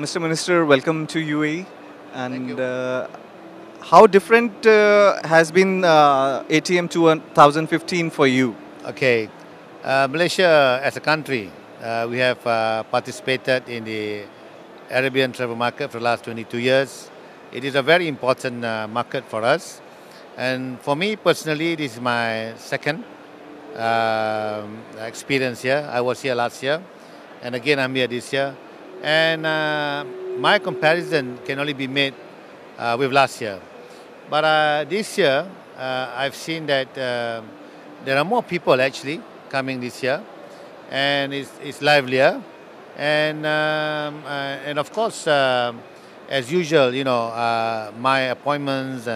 Mr. Minister, welcome to UAE. Thank And you. how different has been ATM 2015 for you? Okay, Malaysia as a country, we have participated in the Arabian travel market for the last 22 years. It is a very important market for us. And for me personally, this is my second experience here. I was here last year, and again I'm here this year. And my comparison can only be made with last year. But this year, I've seen that there are more people actually coming this year, and it's livelier. And of course, as usual, my appointments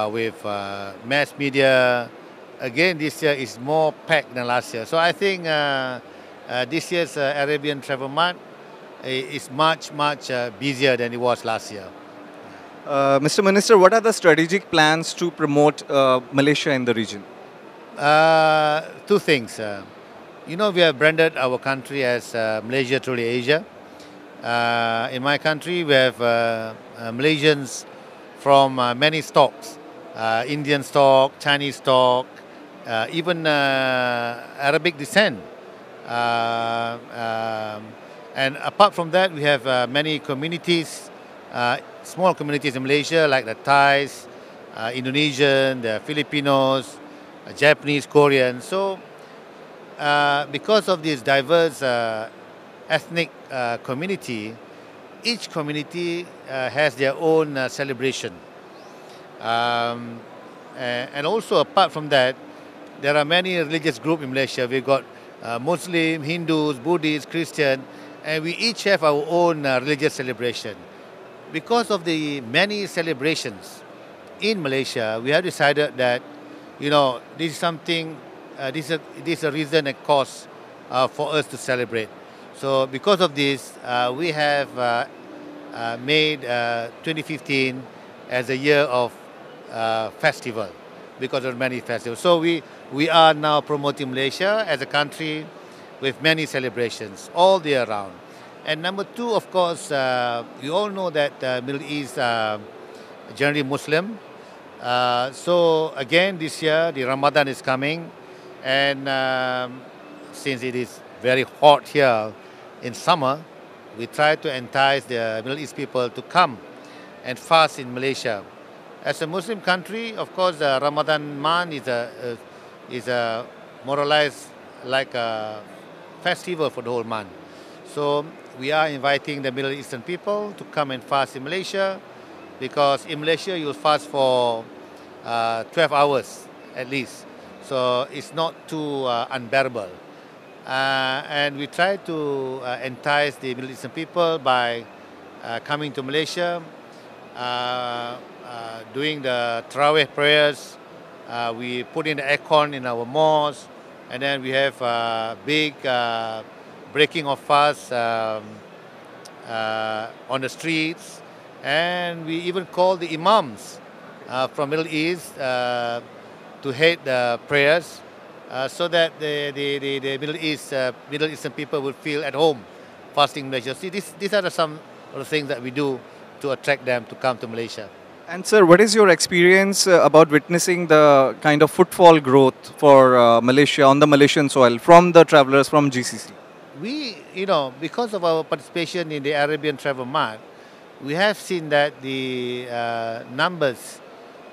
with mass media again this year is more packed than last year. So I think this year's Arabian Travel Mart is much busier than it was last year. Mr. Minister, what are the strategic plans to promote Malaysia in the region? Two things. We have branded our country as Malaysia Truly Asia. In my country, we have Malaysians from many stocks, Indian stock, Chinese stock, even Arabic descent. And apart from that, we have many communities, small communities in Malaysia like the Thais, Indonesian, the Filipinos, Japanese, Korean. So because of this diverse ethnic community, each community has their own celebration. And also apart from that, there are many religious groups in Malaysia. We've got Muslim, Hindus, Buddhists, Christian, and we each have our own religious celebration. Because of the many celebrations in Malaysia, we have decided that, this is something, this is a reason and cause for us to celebrate. So because of this, we have made 2015 as a year of festival because of many festivals. So we are now promoting Malaysia as a country with many celebrations all the year round. And number two, of course, we all know that Middle East generally Muslim. So again, this year the Ramadan is coming, and since it is very hot here in summer, we try to entice the Middle East people to come and fast in Malaysia. As a Muslim country, of course, the Ramadan month is a more or less like a festival for the whole month. So we are inviting the Middle Eastern people to come and fast in Malaysia, because in Malaysia you'll fast for 12 hours at least. So it's not too unbearable. And we try to entice the Middle Eastern people by coming to Malaysia, doing the Tarawih prayers. We put in the aircon in our mosque, and then we have big breaking of fast on the streets, and we even call the imams from Middle East to head the prayers, so that the Middle Eastern people will feel at home fasting in Malaysia. See, these are some of the things that we do to attract them to come to Malaysia. And sir, what is your experience about witnessing the kind of footfall growth for Malaysia on the Malaysian soil from the travelers from GCC? We, because of our participation in the Arabian Travel Mart, we have seen that the numbers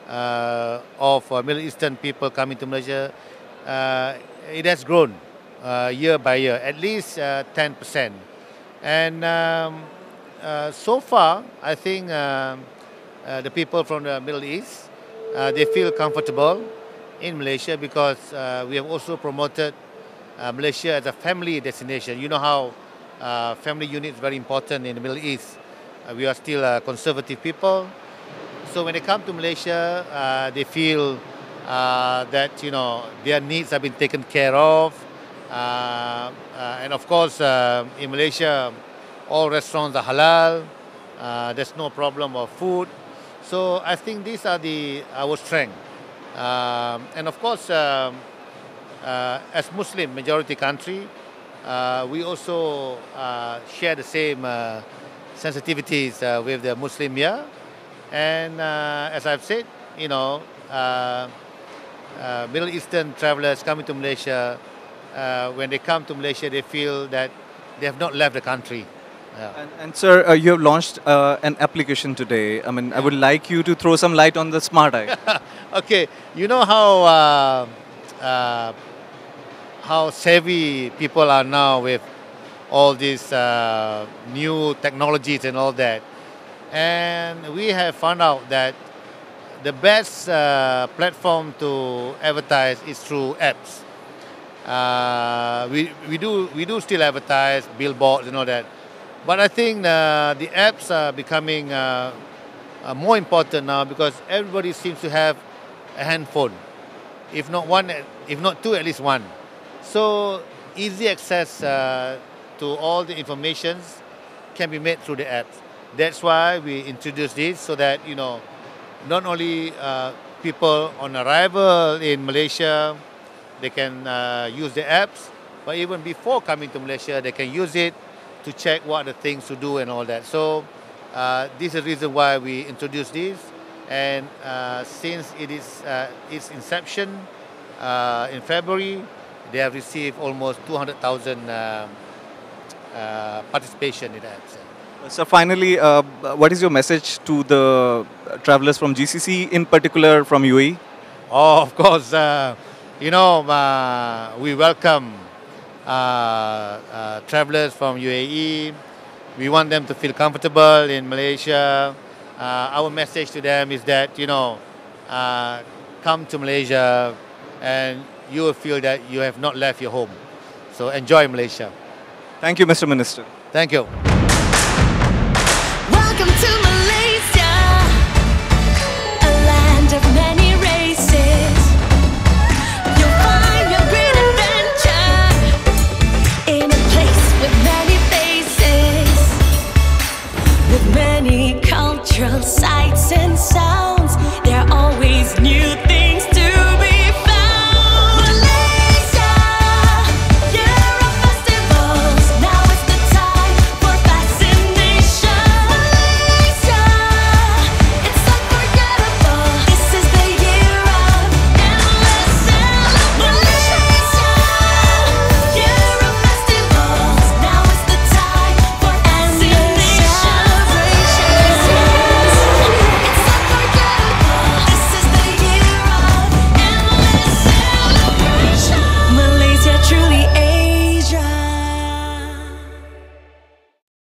of Middle Eastern people coming to Malaysia, it has grown year by year, at least 10%. And so far, I think the people from the Middle East, they feel comfortable in Malaysia, because we have also promoted Malaysia as a family destination. You know how family unit is very important in the Middle East. We are still a conservative people. So when they come to Malaysia, they feel that, their needs have been taken care of. And of course, in Malaysia, all restaurants are halal. There's no problem of food. So I think these are our strength. And of course, as Muslim majority country, we also share the same sensitivities with the Muslim here. And as I've said, Middle Eastern travelers coming to Malaysia, when they come to Malaysia, they feel that they have not left the country. Yeah. And sir, you have launched an application today. I mean, I would like you to throw some light on the Smart Eye. Okay, you know how savvy people are now with all these new technologies and all that. And we have found out that the best platform to advertise is through apps. We do still advertise billboards and all that, but I think the apps are becoming more important now because everybody seems to have a handphone, if not one, if not two, at least one. So easy access to all the informations can be made through the apps. That's why we introduced this so that not only people on arrival in Malaysia, they can use the apps, but even before coming to Malaysia, they can use it to check what are the things to do and all that. So this is the reason why we introduced this. And since it is its inception in February, they have received almost 200,000 participation in that. So finally, what is your message to the travelers from GCC, in particular from UAE? Oh, of course, we welcome travelers from UAE. We want them to feel comfortable in Malaysia. Our message to them is that, come to Malaysia and you will feel that you have not left your home. So enjoy Malaysia. Thank you, Mr. Minister. Thank you. Welcome to Malaysia, a land of many